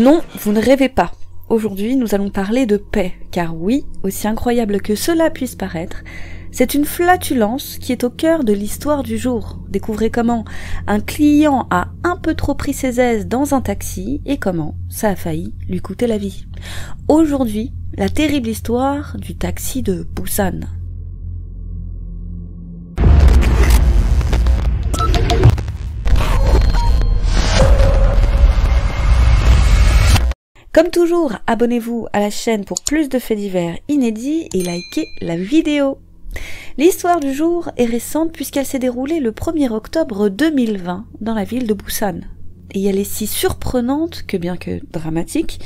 Non, vous ne rêvez pas. Aujourd'hui, nous allons parler de paix, car oui, aussi incroyable que cela puisse paraître, c'est une flatulence qui est au cœur de l'histoire du jour. Découvrez comment un client a un peu trop pris ses aises dans un taxi et comment ça a failli lui coûter la vie. Aujourd'hui, la terrible histoire du taxi de Busan. Comme toujours, abonnez-vous à la chaîne pour plus de faits divers inédits et likez la vidéo. L'histoire du jour est récente puisqu'elle s'est déroulée le 1er octobre 2020 dans la ville de Busan. Et elle est si surprenante que bien que dramatique,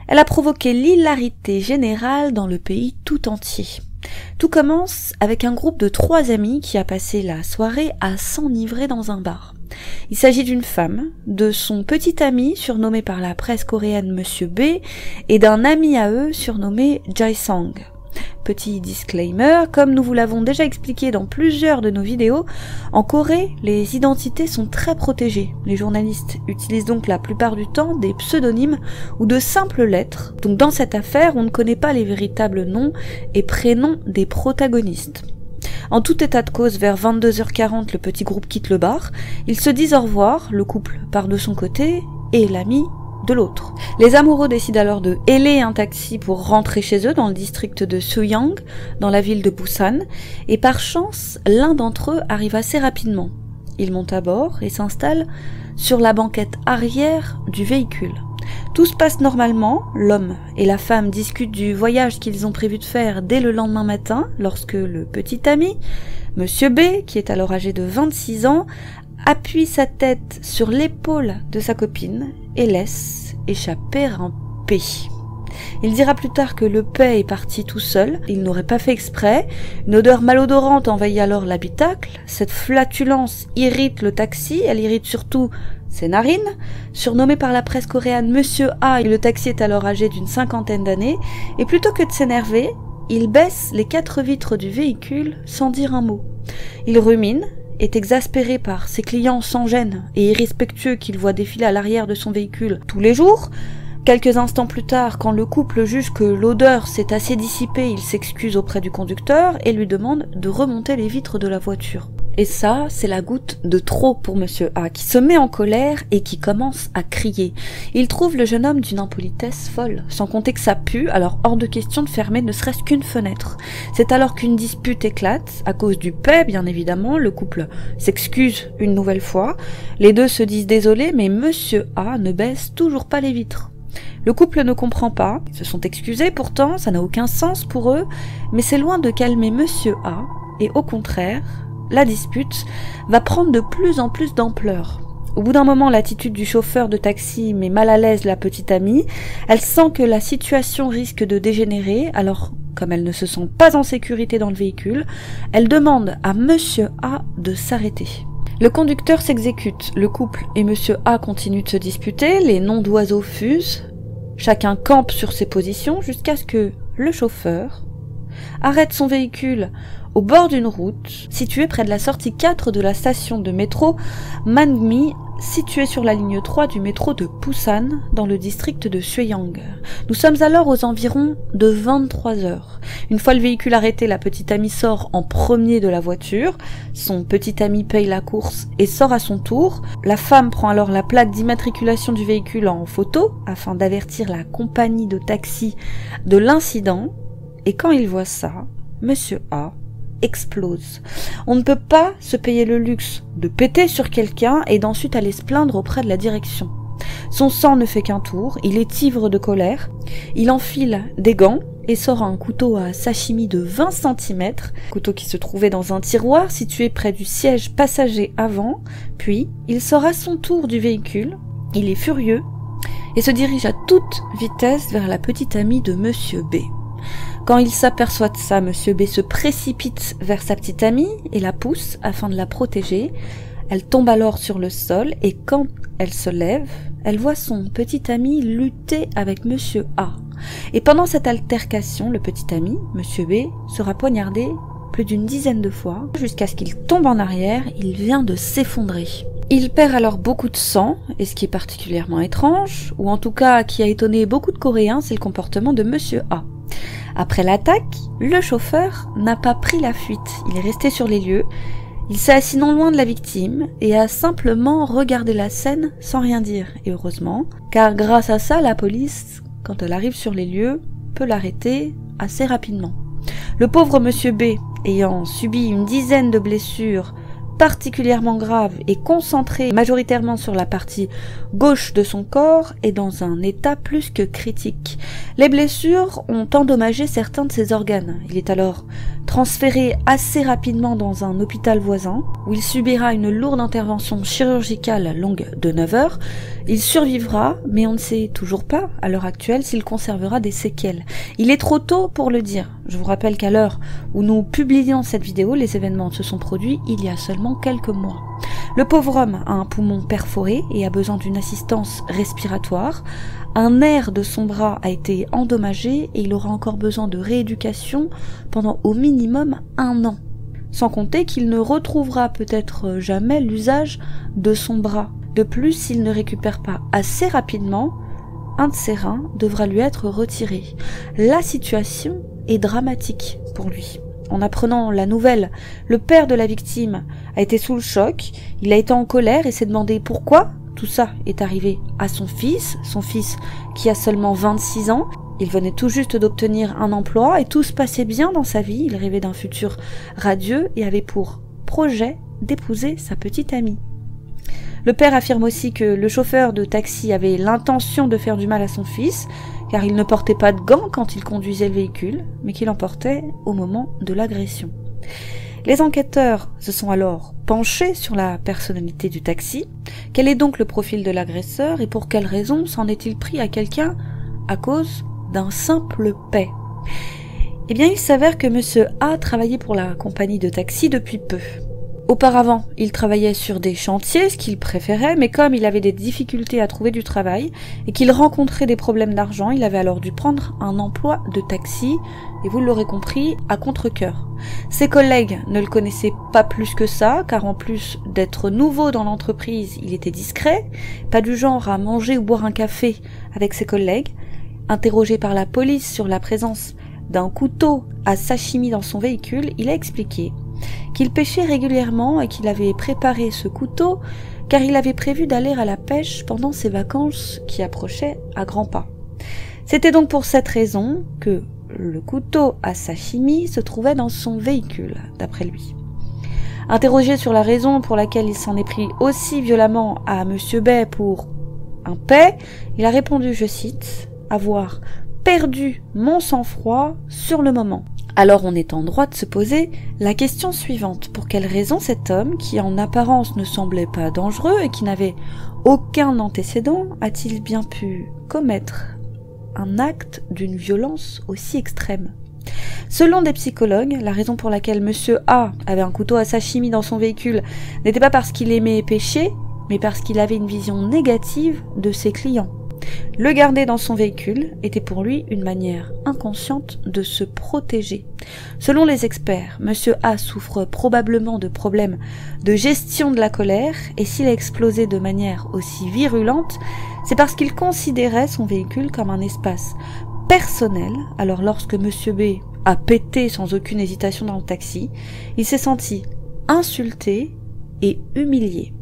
elle a provoqué l'hilarité générale dans le pays tout entier. Tout commence avec un groupe de 3 amis qui a passé la soirée à s'enivrer dans un bar. Il s'agit d'une femme, de son petit ami surnommé par la presse coréenne Monsieur B et d'un ami à eux surnommé Jae-sang. Petit disclaimer, comme nous vous l'avons déjà expliqué dans plusieurs de nos vidéos, en Corée, les identités sont très protégées. Les journalistes utilisent donc la plupart du temps des pseudonymes ou de simples lettres. Donc dans cette affaire, on ne connaît pas les véritables noms et prénoms des protagonistes. En tout état de cause, vers 22h40, le petit groupe quitte le bar. Ils se disent au revoir, le couple part de son côté et l'ami de l'autre. Les amoureux décident alors de héler un taxi pour rentrer chez eux dans le district de Suyang, dans la ville de Busan, et par chance, l'un d'entre eux arrive assez rapidement. Il monte à bord et s'installe sur la banquette arrière du véhicule. Tout se passe normalement, l'homme et la femme discutent du voyage qu'ils ont prévu de faire dès le lendemain matin, lorsque le petit ami, Monsieur B, qui est alors âgé de 26 ans, appuie sa tête sur l'épaule de sa copine et laisse échapper un P. Il dira plus tard que le P est parti tout seul, il n'aurait pas fait exprès. Une odeur malodorante envahit alors l'habitacle. Cette flatulence irrite le taxi, elle irrite surtout ses narines. Surnommé par la presse coréenne Monsieur A, le taxi est alors âgé d'une 50aine d'années, et plutôt que de s'énerver, il baisse les 4 vitres du véhicule sans dire un mot. Il rumine, est exaspéré par ses clients sans gêne et irrespectueux qu'il voit défiler à l'arrière de son véhicule tous les jours. Quelques instants plus tard, quand le couple juge que l'odeur s'est assez dissipée, il s'excuse auprès du conducteur et lui demande de remonter les vitres de la voiture. Et ça, c'est la goutte de trop pour Monsieur A, qui se met en colère et qui commence à crier. Il trouve le jeune homme d'une impolitesse folle, sans compter que ça pue, alors hors de question de fermer ne serait-ce qu'une fenêtre. C'est alors qu'une dispute éclate, à cause du paix, bien évidemment, le couple s'excuse une nouvelle fois. Les deux se disent désolés, mais Monsieur A ne baisse toujours pas les vitres. Le couple ne comprend pas, ils se sont excusés pourtant, ça n'a aucun sens pour eux, mais c'est loin de calmer Monsieur A, et au contraire, la dispute va prendre de plus en plus d'ampleur. Au bout d'un moment, l'attitude du chauffeur de taxi met mal à l'aise la petite amie. Elle sent que la situation risque de dégénérer, alors, comme elle ne se sent pas en sécurité dans le véhicule, elle demande à Monsieur A de s'arrêter. Le conducteur s'exécute, le couple et Monsieur A continuent de se disputer, les noms d'oiseaux fusent, chacun campe sur ses positions jusqu'à ce que le chauffeur arrête son véhicule au bord d'une route située près de la sortie 4 de la station de métro Mangmi, située sur la ligne 3 du métro de Busan, dans le district de Suyang. Nous sommes alors aux environs de 23h. Une fois le véhicule arrêté, la petite amie sort en premier de la voiture. Son petit ami paye la course et sort à son tour. La femme prend alors la plaque d'immatriculation du véhicule en photo afin d'avertir la compagnie de taxi de l'incident. Et quand il voit ça, Monsieur A explose. On ne peut pas se payer le luxe de péter sur quelqu'un et d'ensuite aller se plaindre auprès de la direction. Son sang ne fait qu'un tour, il est ivre de colère, il enfile des gants et sort un couteau à sashimi de 20 cm, couteau qui se trouvait dans un tiroir situé près du siège passager avant, puis il sort à son tour du véhicule, il est furieux et se dirige à toute vitesse vers la petite amie de Monsieur B. Quand il s'aperçoit de ça, Monsieur B se précipite vers sa petite amie et la pousse afin de la protéger. Elle tombe alors sur le sol et quand elle se lève, elle voit son petit ami lutter avec Monsieur A. Et pendant cette altercation, le petit ami, Monsieur B, sera poignardé plus d'une dizaine de fois, jusqu'à ce qu'il tombe en arrière, il vient de s'effondrer. Il perd alors beaucoup de sang, et ce qui est particulièrement étrange, ou en tout cas qui a étonné beaucoup de Coréens, c'est le comportement de Monsieur A. Après l'attaque, le chauffeur n'a pas pris la fuite, il est resté sur les lieux, il s'est assis non loin de la victime et a simplement regardé la scène sans rien dire, et heureusement, car grâce à ça, la police, quand elle arrive sur les lieux, peut l'arrêter assez rapidement. Le pauvre Monsieur B, ayant subi une dizaine de blessures particulièrement graves et concentré majoritairement sur la partie gauche de son corps, est dans un état plus que critique. Les blessures ont endommagé certains de ses organes. Il est alors transféré assez rapidement dans un hôpital voisin, où il subira une lourde intervention chirurgicale longue de 9 heures. Il survivra, mais on ne sait toujours pas, à l'heure actuelle, s'il conservera des séquelles. Il est trop tôt pour le dire. Je vous rappelle qu'à l'heure où nous publions cette vidéo, les événements se sont produits il y a seulement quelques mois. Le pauvre homme a un poumon perforé et a besoin d'une assistance respiratoire. Un nerf de son bras a été endommagé et il aura encore besoin de rééducation pendant au minimum 1 an. Sans compter qu'il ne retrouvera peut-être jamais l'usage de son bras. De plus, s'il ne récupère pas assez rapidement, un de ses reins devra lui être retiré. La situation est dramatique pour lui. En apprenant la nouvelle, le père de la victime a été sous le choc, il a été en colère et s'est demandé pourquoi tout ça est arrivé à son fils qui a seulement 26 ans. Il venait tout juste d'obtenir un emploi et tout se passait bien dans sa vie, il rêvait d'un futur radieux et avait pour projet d'épouser sa petite amie. Le père affirme aussi que le chauffeur de taxi avait l'intention de faire du mal à son fils, car il ne portait pas de gants quand il conduisait le véhicule, mais qu'il en portait au moment de l'agression. Les enquêteurs se sont alors penchés sur la personnalité du taxi. Quel est donc le profil de l'agresseur et pour quelle raison s'en est-il pris à quelqu'un à cause d'un simple paix? Eh bien, il s'avère que Monsieur A travaillait pour la compagnie de taxi depuis peu. Auparavant, il travaillait sur des chantiers, ce qu'il préférait, mais comme il avait des difficultés à trouver du travail et qu'il rencontrait des problèmes d'argent, il avait alors dû prendre un emploi de taxi, et vous l'aurez compris, à contre-cœur. Ses collègues ne le connaissaient pas plus que ça, car en plus d'être nouveau dans l'entreprise, il était discret, pas du genre à manger ou boire un café avec ses collègues. Interrogé par la police sur la présence d'un couteau à sashimi dans son véhicule, il a expliqué qu'il pêchait régulièrement et qu'il avait préparé ce couteau car il avait prévu d'aller à la pêche pendant ses vacances qui approchaient à grands pas. C'était donc pour cette raison que le couteau à sashimi se trouvait dans son véhicule, d'après lui. Interrogé sur la raison pour laquelle il s'en est pris aussi violemment à Monsieur Bay pour un paix, il a répondu, je cite, « avoir perdu mon sang-froid sur le moment ». Alors on est en droit de se poser la question suivante. Pour quelle raison cet homme, qui en apparence ne semblait pas dangereux et qui n'avait aucun antécédent, a-t-il bien pu commettre un acte d'une violence aussi extrême? Selon des psychologues, la raison pour laquelle Monsieur A avait un couteau à sashimi dans son véhicule n'était pas parce qu'il aimait pêcher, mais parce qu'il avait une vision négative de ses clients. Le garder dans son véhicule était pour lui une manière inconsciente de se protéger. Selon les experts, Monsieur A souffre probablement de problèmes de gestion de la colère et s'il a explosé de manière aussi virulente, c'est parce qu'il considérait son véhicule comme un espace personnel. Alors lorsque Monsieur B a pété sans aucune hésitation dans le taxi, il s'est senti insulté et humilié.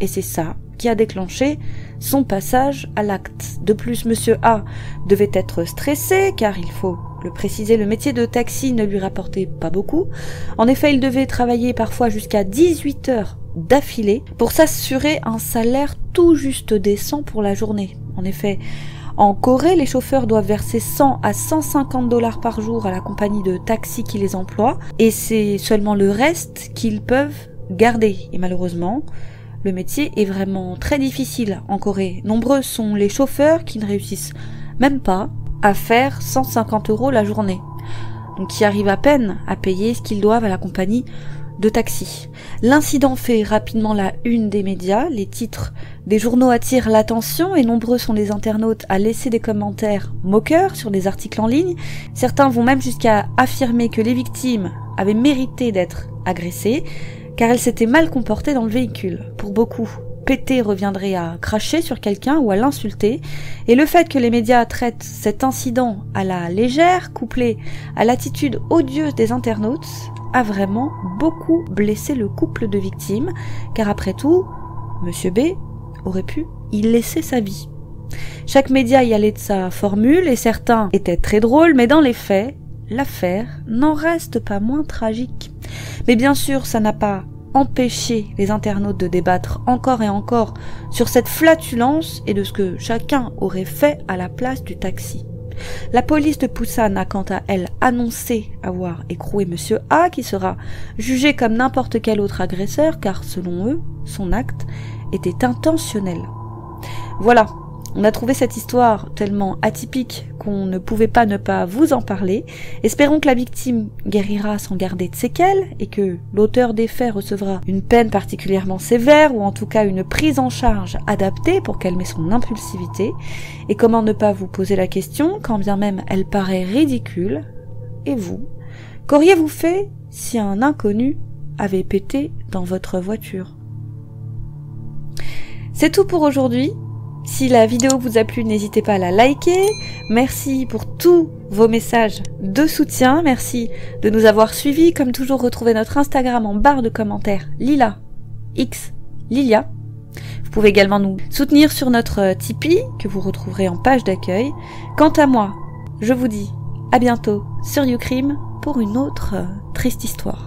Et c'est ça qui a déclenché son passage à l'acte. De plus, Monsieur A devait être stressé, car il faut le préciser, le métier de taxi ne lui rapportait pas beaucoup. En effet, il devait travailler parfois jusqu'à 18 heures d'affilée pour s'assurer un salaire tout juste décent pour la journée. En effet, en Corée, les chauffeurs doivent verser 100 à 150 $ par jour à la compagnie de taxi qui les emploie, et c'est seulement le reste qu'ils peuvent garder. Et malheureusement, le métier est vraiment très difficile en Corée. Nombreux sont les chauffeurs qui ne réussissent même pas à faire 150 € la journée. Donc qui arrivent à peine à payer ce qu'ils doivent à la compagnie de taxi. L'incident fait rapidement la une des médias, les titres des journaux attirent l'attention et nombreux sont les internautes à laisser des commentaires moqueurs sur les articles en ligne. Certains vont même jusqu'à affirmer que les victimes avaient mérité d'être agressées car elles s'étaient mal comportées dans le véhicule. Pour beaucoup, péter reviendrait à cracher sur quelqu'un ou à l'insulter, et le fait que les médias traitent cet incident à la légère, couplé à l'attitude odieuse des internautes, a vraiment beaucoup blessé le couple de victimes, car après tout, Monsieur B aurait pu y laisser sa vie. Chaque média y allait de sa formule, et certains étaient très drôles, mais dans les faits, l'affaire n'en reste pas moins tragique. Mais bien sûr, ça n'a pas empêché les internautes de débattre encore et encore sur cette flatulence et de ce que chacun aurait fait à la place du taxi. La police de Pusan a quant à elle annoncé avoir écroué Monsieur A, qui sera jugé comme n'importe quel autre agresseur, car selon eux, son acte était intentionnel. Voilà, on a trouvé cette histoire tellement atypique qu'on ne pouvait pas ne pas vous en parler. Espérons que la victime guérira sans garder de séquelles et que l'auteur des faits recevra une peine particulièrement sévère ou en tout cas une prise en charge adaptée pour calmer son impulsivité. Et comment ne pas vous poser la question, quand bien même elle paraît ridicule, et vous, qu'auriez-vous fait si un inconnu avait pété dans votre voiture? C'est tout pour aujourd'hui. Si la vidéo vous a plu, n'hésitez pas à la liker. Merci pour tous vos messages de soutien. Merci de nous avoir suivis. Comme toujours, retrouvez notre Instagram en barre de commentaires Lila X Lilia. Vous pouvez également nous soutenir sur notre Tipeee que vous retrouverez en page d'accueil. Quant à moi, je vous dis à bientôt sur YouCrime pour une autre triste histoire.